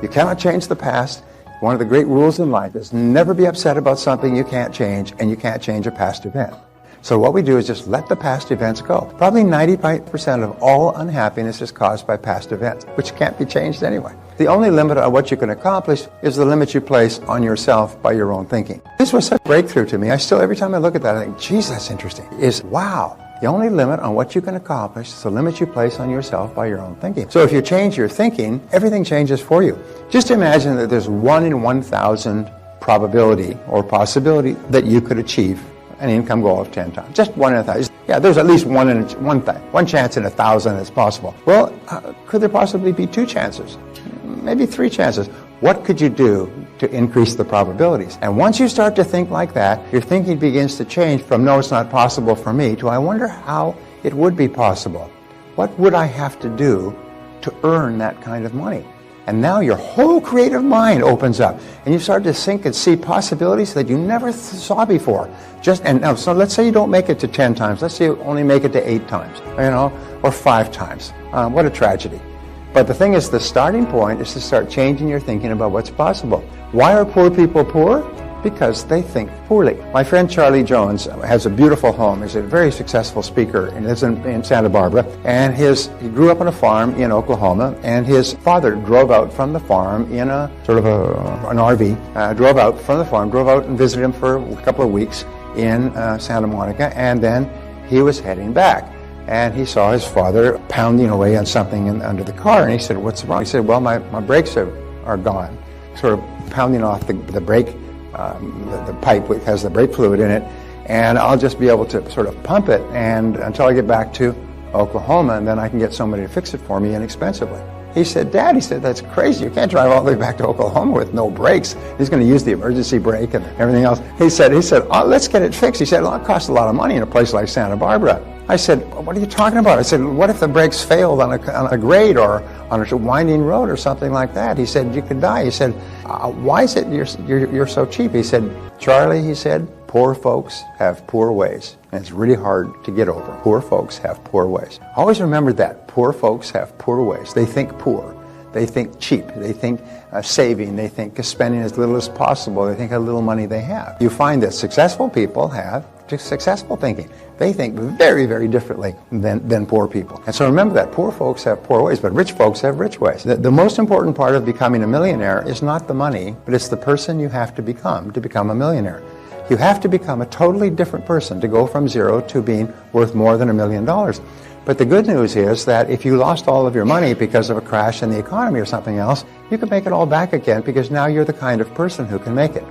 You cannot change the past. One of the great rules in life is never be upset about something you can't change, and you can't change a past event. So what we do is just let the past events go. Probably 95% of all unhappiness is caused by past events, which can't be changed anyway. The only limit on what you can accomplish is the limit you place on yourself by your own thinking. This was such a breakthrough to me. I still, every time I look at that, I think, geez, that's interesting. Wow. The only limit on what you can accomplish is the limit you place on yourself by your own thinking. So if you change your thinking, everything changes for you. Just imagine that there's 1 in 1,000 probability or possibility that you could achieve an income goal of 10 times. Just 1 in 1,000. Yeah, there's at least one chance in 1,000 that's possible. Well, could there possibly be 2 chances? Maybe 3 chances. What could you do to increase the probabilities? And once you start to think like that, your thinking begins to change from no, it's not possible for me, to I wonder how it would be possible. What would I have to do to earn that kind of money? And now your whole creative mind opens up, and you start to think and see possibilities that you never saw before. So let's say you don't make it to 10 times. Let's say you only make it to 8 times, or 5 times. What a tragedy. But the thing is, the starting point is to start changing your thinking about what's possible. Why are poor people poor? Because they think poorly. My friend Charlie Jones has a beautiful home. He's a very successful speaker and lives in Santa Barbara. And he grew up on a farm in Oklahoma, and his father drove out from the farm in an RV, drove out and visited him for a couple of weeks in Santa Monica, and then he was heading back. And he saw his father pounding away on something under the car, and he said, "What's wrong?" He said, "Well, my brakes are gone." Sort of pounding off the brake, the pipe which has the brake fluid in it, and I'll just be able to sort of pump it and until I get back to Oklahoma, and then I can get somebody to fix it for me inexpensively. He said, "Dad," he said, "that's crazy. You can't drive all the way back to Oklahoma with no brakes." He's going to use the emergency brake and everything else. He said, "Oh, let's get it fixed." He said, "Well, it costs a lot of money in a place like Santa Barbara." I said, "What are you talking about?" I said, "What if the brakes failed on a grade or on a winding road or something like that?" He said, "You could die." He said, "Why is it you're so cheap?" He said, "Charlie," he said, "poor folks have poor ways, and it's really hard to get over. Poor folks have poor ways." Always remember that. Poor folks have poor ways. They think poor. They think cheap. They think saving. They think spending as little as possible. They think how little money they have. You find that successful people have successful thinking. They think very, very differently than poor people. And so remember that. Poor folks have poor ways, but rich folks have rich ways. The most important part of becoming a millionaire is not the money, but it's the person you have to become a millionaire. You have to become a totally different person to go from zero to being worth more than $1 million. But the good news is that if you lost all of your money because of a crash in the economy or something else, you can make it all back again because now you're the kind of person who can make it.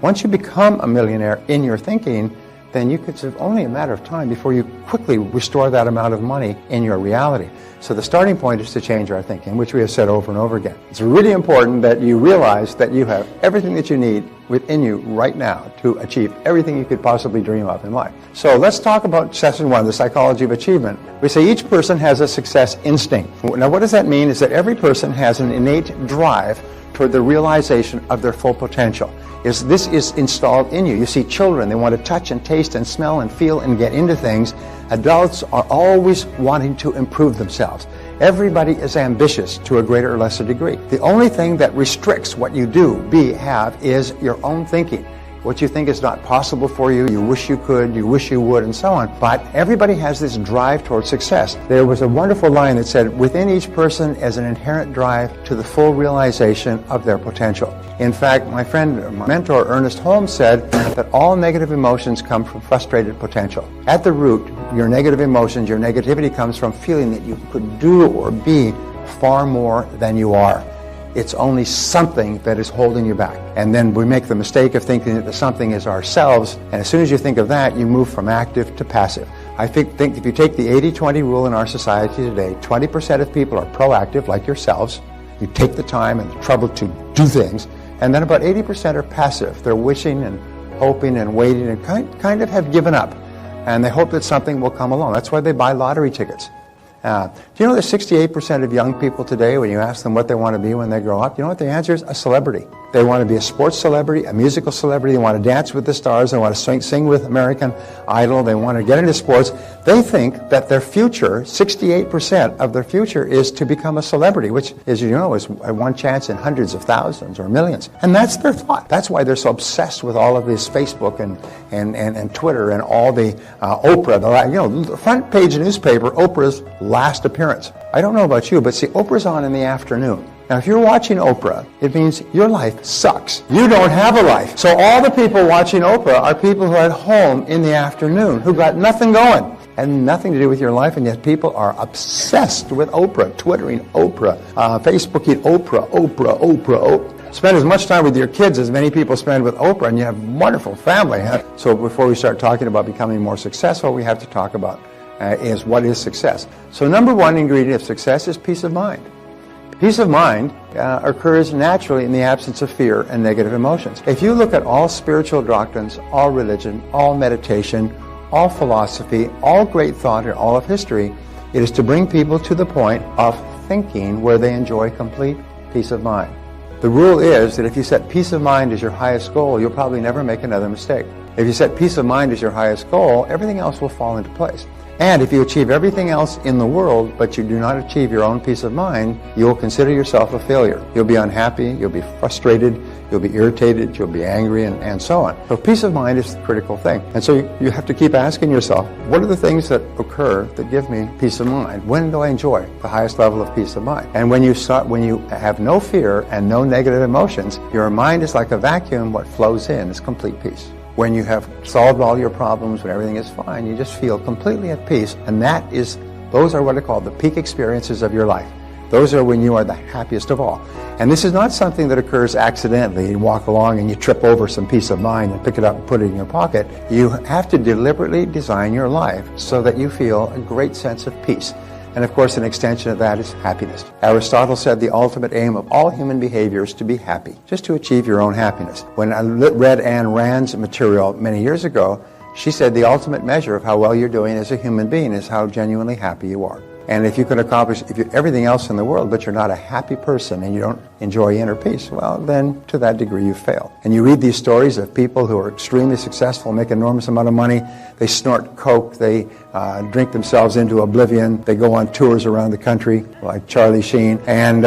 Once you become a millionaire in your thinking, then it's only a matter of time before you quickly restore that amount of money in your reality. So the starting point is to change our thinking, which we have said over and over again. It's really important that you realize that you have everything that you need within you right now to achieve everything you could possibly dream of in life. So let's talk about session 1, the psychology of achievement. We say each person has a success instinct. Now what does that mean is that every person has an innate drive toward the realization of their full potential. This is installed in you. You see children, they want to touch and taste and smell and feel and get into things. Adults are always wanting to improve themselves. Everybody is ambitious to a greater or lesser degree. The only thing that restricts what you have is your own thinking. What you think is not possible for you, you wish you could, you wish you would, and so on. But everybody has this drive towards success. There was a wonderful line that said, within each person is an inherent drive to the full realization of their potential. In fact, my mentor, Ernest Holmes, said that all negative emotions come from frustrated potential. At the root, your negative emotions, your negativity comes from feeling that you could do or be far more than you are. It's only something that is holding you back. And then we make the mistake of thinking that the something is ourselves, and as soon as you think of that, you move from active to passive. I think if you take the 80-20 rule in our society today, 20% of people are proactive, like yourselves. You take the time and the trouble to do things, and then about 80% are passive. They're wishing and hoping and waiting and kind of have given up, and they hope that something will come along. That's why they buy lottery tickets. Do you know that 68% of young people today, when you ask them what they want to be when they grow up, you know what the answer is? A celebrity. They want to be a sports celebrity, a musical celebrity. They want to dance with the stars. They want to sing with American Idol. They want to get into sports. They think that their future, 68% of their future, is to become a celebrity, which, as you know, is one chance in hundreds of thousands or millions. And that's their thought. That's why they're so obsessed with all of this Facebook and Twitter and all the Oprah. The front page newspaper, Oprah's last appearance. I don't know about you, but see, Oprah's on in the afternoon. Now, if you're watching Oprah, it means your life sucks. You don't have a life. So all the people watching Oprah are people who are at home in the afternoon, who got nothing going and nothing to do with your life, and yet people are obsessed with Oprah, Twittering Oprah, Facebooking Oprah. Spend as much time with your kids as many people spend with Oprah, and you have a wonderful family. So before we start talking about becoming more successful, we have to talk about is what is success. So number one ingredient of success is peace of mind. Peace of mind occurs naturally in the absence of fear and negative emotions. If you look at all spiritual doctrines, all religion, all meditation, all philosophy, all great thought, and all of history, it is to bring people to the point of thinking where they enjoy complete peace of mind. The rule is that if you set peace of mind as your highest goal, you'll probably never make another mistake. If you set peace of mind as your highest goal, everything else will fall into place. And if you achieve everything else in the world, but you do not achieve your own peace of mind, you will consider yourself a failure. You'll be unhappy, you'll be frustrated, you'll be irritated, you'll be angry, and so on. So peace of mind is the critical thing. And so you have to keep asking yourself, what are the things that occur that give me peace of mind? When do I enjoy the highest level of peace of mind? And when you have no fear and no negative emotions, your mind is like a vacuum. What flows in is complete peace. When you have solved all your problems, when everything is fine, you just feel completely at peace. And those are what are called the peak experiences of your life. Those are when you are the happiest of all. And this is not something that occurs accidentally. You walk along and you trip over some peace of mind and pick it up and put it in your pocket. You have to deliberately design your life so that you feel a great sense of peace. And of course, an extension of that is happiness. Aristotle said the ultimate aim of all human behavior is to be happy, just to achieve your own happiness. When I read Ayn Rand's material many years ago, she said the ultimate measure of how well you're doing as a human being is how genuinely happy you are. And if you can accomplish everything else in the world, but you're not a happy person and you don't enjoy inner peace, well, then to that degree you fail. And you read these stories of people who are extremely successful, make an enormous amount of money, they snort coke, they drink themselves into oblivion, they go on tours around the country like Charlie Sheen, and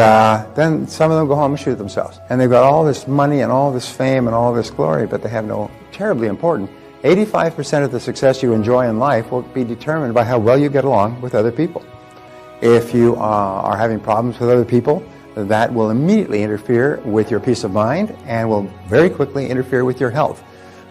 then some of them go home and shoot themselves. And they've got all this money and all this fame and all this glory, but they have no, terribly important, 85% of the success you enjoy in life will be determined by how well you get along with other people. If you are having problems with other people, that will immediately interfere with your peace of mind and will very quickly interfere with your health.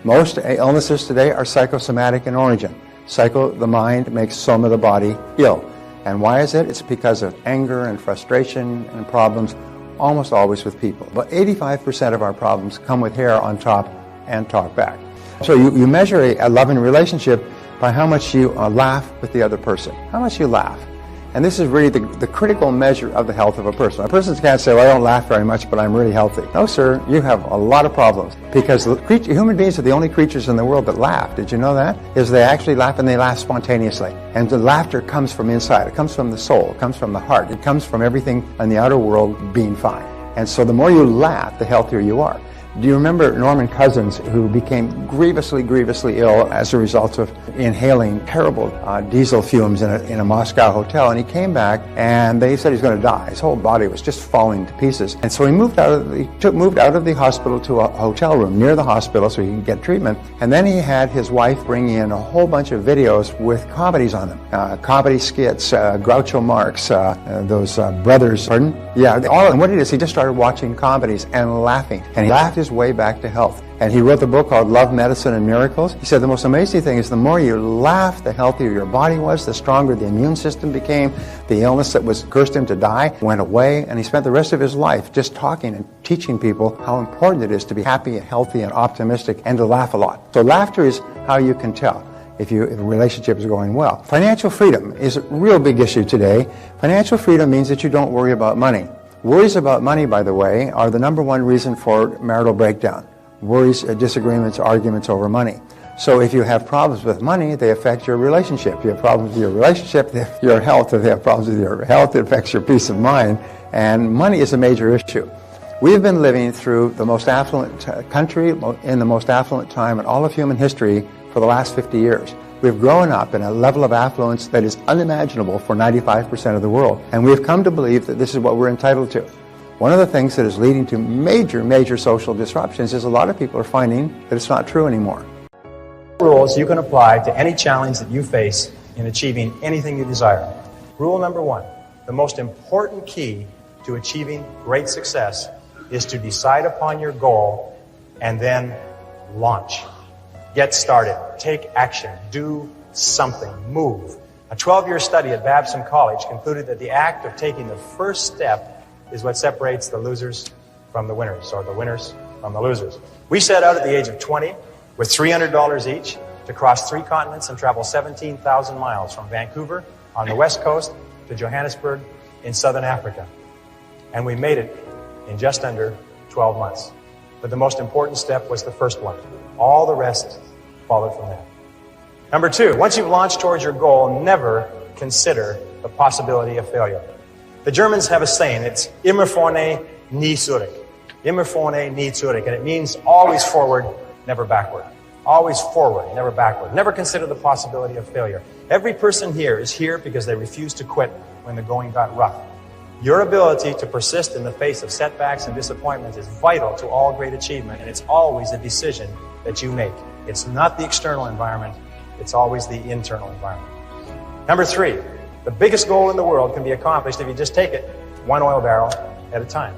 Most illnesses today are psychosomatic in origin. The mind makes soma, the body, ill. And why is it? It's because of anger and frustration and problems, almost always with people. But 85% of our problems come with hair on top and talk back. So you measure a loving relationship by how much you laugh with the other person, how much you laugh. And this is really the critical measure of the health of a person. A person can't say, well, I don't laugh very much, but I'm really healthy. No, sir, you have a lot of problems. Because human beings are the only creatures in the world that laugh. Did you know that? They actually laugh, and they laugh spontaneously. And the laughter comes from inside. It comes from the soul. It comes from the heart. It comes from everything in the outer world being fine. And so the more you laugh, the healthier you are. Do you remember Norman Cousins, who became grievously ill as a result of inhaling terrible diesel fumes in a Moscow hotel? And he came back, and they said he's going to die. His whole body was just falling to pieces. And so he moved out of the hospital to a hotel room near the hospital so he could get treatment. And then he had his wife bring in a whole bunch of videos with comedies on them, comedy skits, Groucho Marx, those brothers. Pardon? Yeah. And what it is, he just started watching comedies and laughing, and he laughed his way back to health. And he wrote the book called Love, Medicine, and Miracles. He said the most amazing thing is the more you laugh, the healthier your body was, the stronger the immune system became. The illness that cursed him to die went away, and he spent the rest of his life just talking and teaching people how important it is to be happy and healthy and optimistic and to laugh a lot. So laughter is how you can tell if a relationship is going well. Financial freedom is a real big issue today. Financial freedom means that you don't worry about money. Worries about money, by the way, are the number one reason for marital breakdown. Worries, disagreements, arguments over money. So if you have problems with money, they affect your relationship. If you have problems with your relationship, your health. If you have problems with your health, it affects your peace of mind. And money is a major issue. We have been living through the most affluent country in the most affluent time in all of human history for the last 50 years. We've grown up in a level of affluence that is unimaginable for 95% of the world, and we've come to believe that this is what we're entitled to. One of the things that is leading to major social disruptions is a lot of people are finding that it's not true anymore. Rules you can apply to any challenge that you face in achieving anything you desire. Rule number 1, the most important key to achieving great success is to decide upon your goal and then launch. Get started. Take action. Do something. Move. A 12-year study at Babson College concluded that the act of taking the first step is what separates the losers from the winners, or the winners from the losers. We set out at the age of 20 with $300 each to cross 3 continents and travel 17,000 miles from Vancouver on the west coast to Johannesburg in southern Africa. And we made it in just under 12 months. But the most important step was the first one. All the rest followed from that. Number 2, once you've launched towards your goal, never consider the possibility of failure. The Germans have a saying, it's immer vorne, nie zurück. Immer vorne, nie zurück. And it means always forward, never backward. Always forward, never backward. Never consider the possibility of failure. Every person here is here because they refused to quit when the going got rough. Your ability to persist in the face of setbacks and disappointments is vital to all great achievement, and it's always a decision that you make. It's not the external environment, it's always the internal environment. Number 3, the biggest goal in the world can be accomplished if you just take it one oil barrel at a time.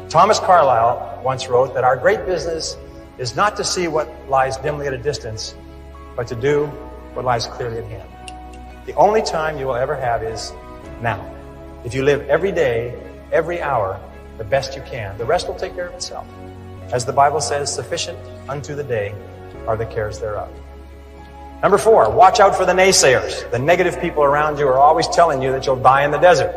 Thomas Carlyle once wrote that our great business is not to see what lies dimly at a distance, but to do what lies clearly at hand. The only time you will ever have is now. If you live every day, every hour, the best you can, the rest will take care of itself. As the Bible says, sufficient unto the day are the cares thereof. Number 4, watch out for the naysayers. The negative people around you are always telling you that you'll die in the desert.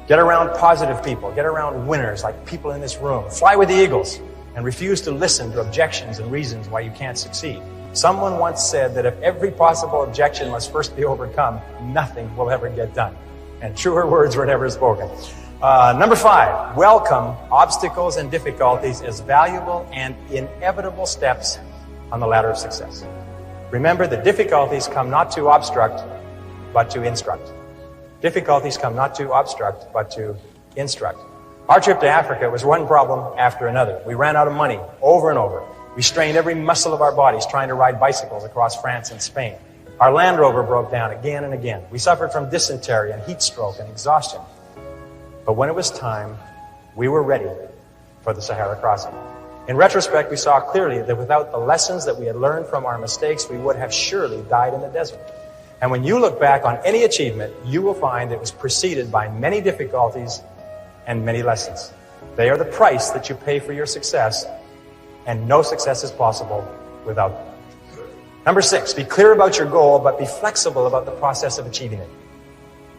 Get around positive people. Get around winners like people in this room. Fly with the eagles and refuse to listen to objections and reasons why you can't succeed. Someone once said that if every possible objection must first be overcome, nothing will ever get done. And truer words were never spoken. Number 5, welcome obstacles and difficulties as valuable and inevitable steps on the ladder of success. Remember that difficulties come not to obstruct, but to instruct. Difficulties come not to obstruct, but to instruct. Our trip to Africa was one problem after another. We ran out of money over and over. We strained every muscle of our bodies trying to ride bicycles across France and Spain. Our Land Rover broke down again and again. We suffered from dysentery and heat stroke and exhaustion. But when it was time, we were ready for the Sahara crossing. In retrospect, we saw clearly that without the lessons that we had learned from our mistakes, we would have surely died in the desert. And when you look back on any achievement, you will find it was preceded by many difficulties and many lessons. They are the price that you pay for your success, and no success is possible without them. Number 6, be clear about your goal, but be flexible about the process of achieving it.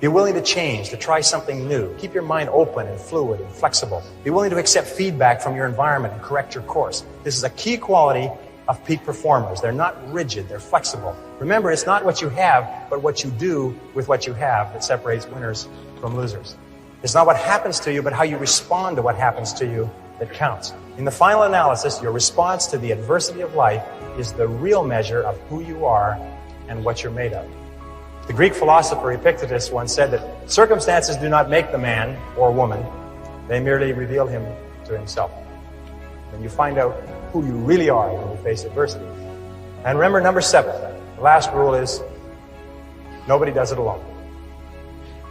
Be willing to change, to try something new. Keep your mind open and fluid and flexible. Be willing to accept feedback from your environment and correct your course. This is a key quality of peak performers. They're not rigid, they're flexible. Remember, it's not what you have, but what you do with what you have that separates winners from losers. It's not what happens to you, but how you respond to what happens to you that counts. In the final analysis, your response to the adversity of life is the real measure of who you are and what you're made of. The Greek philosopher Epictetus once said that circumstances do not make the man or woman, they merely reveal him to himself. When you find out who you really are when you face adversity. And remember, number 7, the last rule is, nobody does it alone.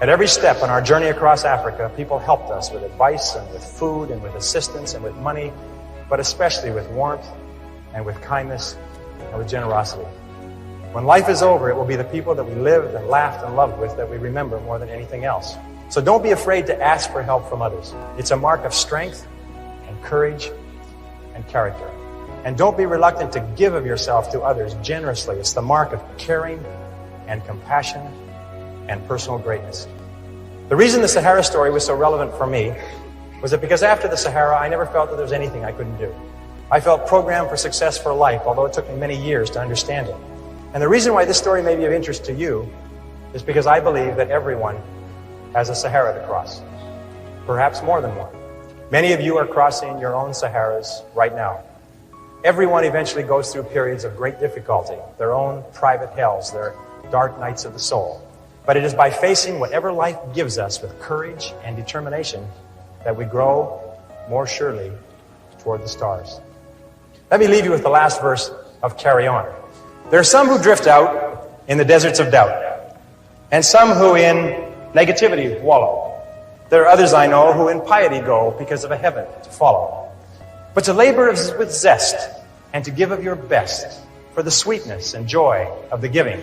At every step on our journey across Africa, people helped us with advice and with food and with assistance and with money, but especially with warmth and with kindness and with generosity. When life is over, it will be the people that we lived and laughed and loved with that we remember more than anything else. So don't be afraid to ask for help from others. It's a mark of strength and courage and character. And don't be reluctant to give of yourself to others generously. It's the mark of caring and compassion and personal greatness. The reason the Sahara story was so relevant for me was that because after the Sahara, I never felt that there was anything I couldn't do. I felt programmed for success for life, although it took me many years to understand it. And the reason why this story may be of interest to you is because I believe that everyone has a Sahara to cross, perhaps more than one. Many of you are crossing your own Saharas right now. Everyone eventually goes through periods of great difficulty, their own private hells, their dark nights of the soul. But it is by facing whatever life gives us with courage and determination that we grow more surely toward the stars. Let me leave you with the last verse of Carry On. There are some who drift out in the deserts of doubt, and some who in negativity wallow. There are others I know who in piety go because of a heaven to follow. But to labor with zest and to give of your best for the sweetness and joy of the giving,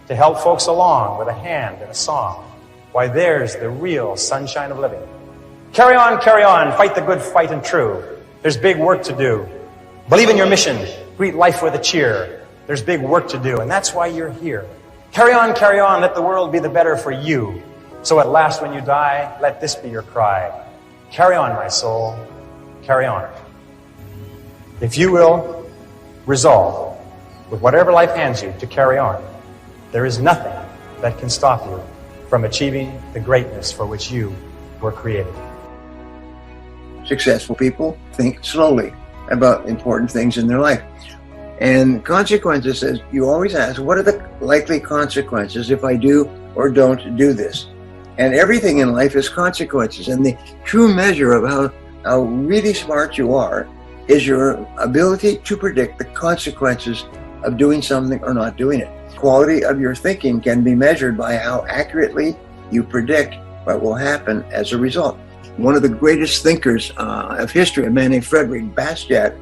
to help folks along with a hand and a song, why there's the real sunshine of living. Carry on, fight the good fight and true. There's big work to do. Believe in your mission, greet life with a cheer. There's big work to do, and that's why you're here. Carry on, let the world be the better for you. So at last when you die, let this be your cry. Carry on, my soul, carry on. If you will resolve, with whatever life hands you, to carry on, there is nothing that can stop you from achieving the greatness for which you were created. Successful people think slowly about important things in their life. And consequences, as you always ask, what are the likely consequences if I do or don't do this? And everything in life is consequences. And the true measure of how really smart you are is your ability to predict the consequences of doing something or not doing it. Quality of your thinking can be measured by how accurately you predict what will happen as a result. One of the greatest thinkers of history, a man named Frederick Bastiat,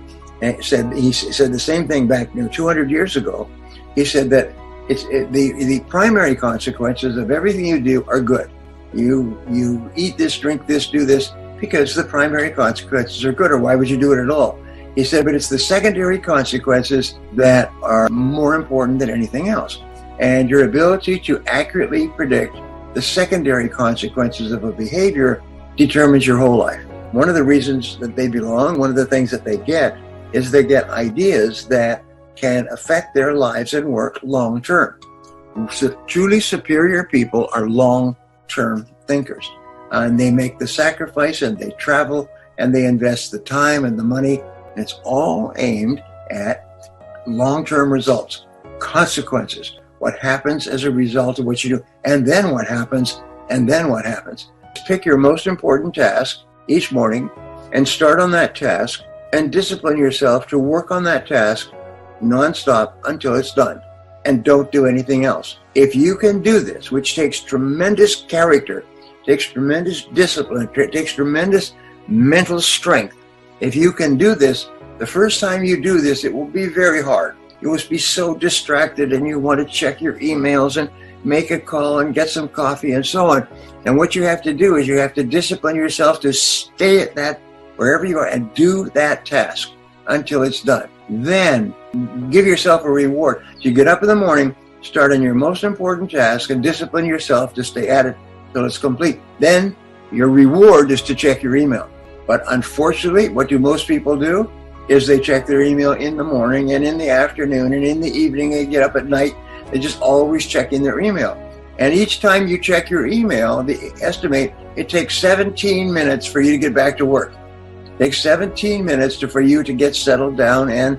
said the same thing back 200 years ago. He said that the primary consequences of everything you do are good. You eat this, drink this, do this because the primary consequences are good, or why would you do it at all? He said, but it's the secondary consequences that are more important than anything else. And your ability to accurately predict the secondary consequences of a behavior determines your whole life. One of the reasons that they belong, one of the things that they get, is they get ideas that can affect their lives and work long term. So truly superior people are long-term thinkers. And they make the sacrifice, and they travel, and they invest the time and the money. And it's all aimed at long-term results, consequences, what happens as a result of what you do, and then what happens, and then what happens. Pick your most important task each morning and start on that task and discipline yourself to work on that task nonstop until it's done, and don't do anything else. If you can do this, which takes tremendous character, takes tremendous discipline, takes tremendous mental strength. If you can do this, the first time you do this, it will be very hard. You will be so distracted and you want to check your emails and make a call and get some coffee and so on. And what you have to do is you have to discipline yourself to stay at that, wherever you are, and do that task until it's done. Then give yourself a reward. So you get up in the morning, start on your most important task, and discipline yourself to stay at it till it's complete. Then your reward is to check your email. But unfortunately, what do most people do? Is they check their email in the morning and in the afternoon and in the evening. They get up at night. They're just always checking their email. And each time you check your email, they estimate it takes 17 minutes for you to get back to work. It takes 17 minutes for you to get settled down and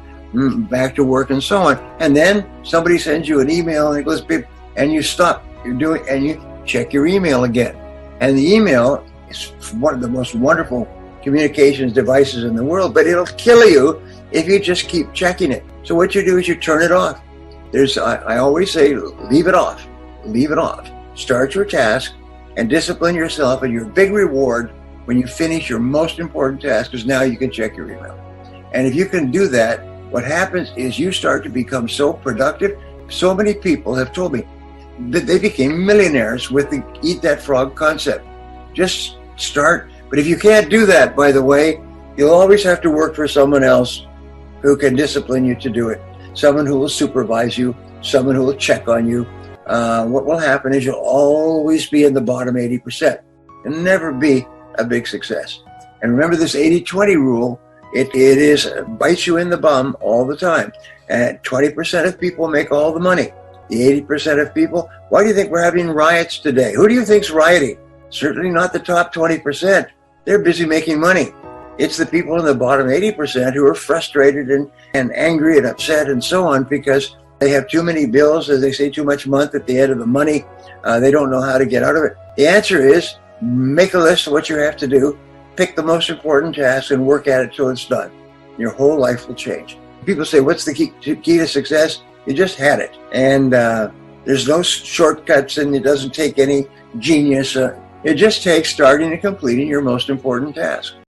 back to work and so on. And then somebody sends you an email and it goes beep, and you stop. You're doing, and you check your email again. And the email is one of the most wonderful communications devices in the world, but it'll kill you if you just keep checking it. So what you do is you turn it off. I always say, leave it off. Leave it off. Start your task and discipline yourself, and your big reward when you finish your most important task is now you can check your email. And if you can do that, what happens is you start to become so productive. So many people have told me that they became millionaires with the eat that frog concept. Just start. But if you can't do that, by the way, you'll always have to work for someone else who can discipline you to do it. Someone who will supervise you, someone who will check on you. What will happen is you'll always be in the bottom 80% and never be a big success. And remember this 80-20 rule, it bites you in the bum all the time. And 20% of people make all the money. The 80% of people, why do you think we're having riots today? Who do you think's rioting? Certainly not the top 20%. They're busy making money. It's the people in the bottom 80% who are frustrated and angry and upset and so on because they have too many bills, as they say, too much month at the end of the money. They don't know how to get out of it. The answer is make a list of what you have to do, pick the most important task, and work at it till it's done. Your whole life will change. People say, what's the key to success? You just had it. And there's no shortcuts, and it doesn't take any genius. It just takes starting and completing your most important task.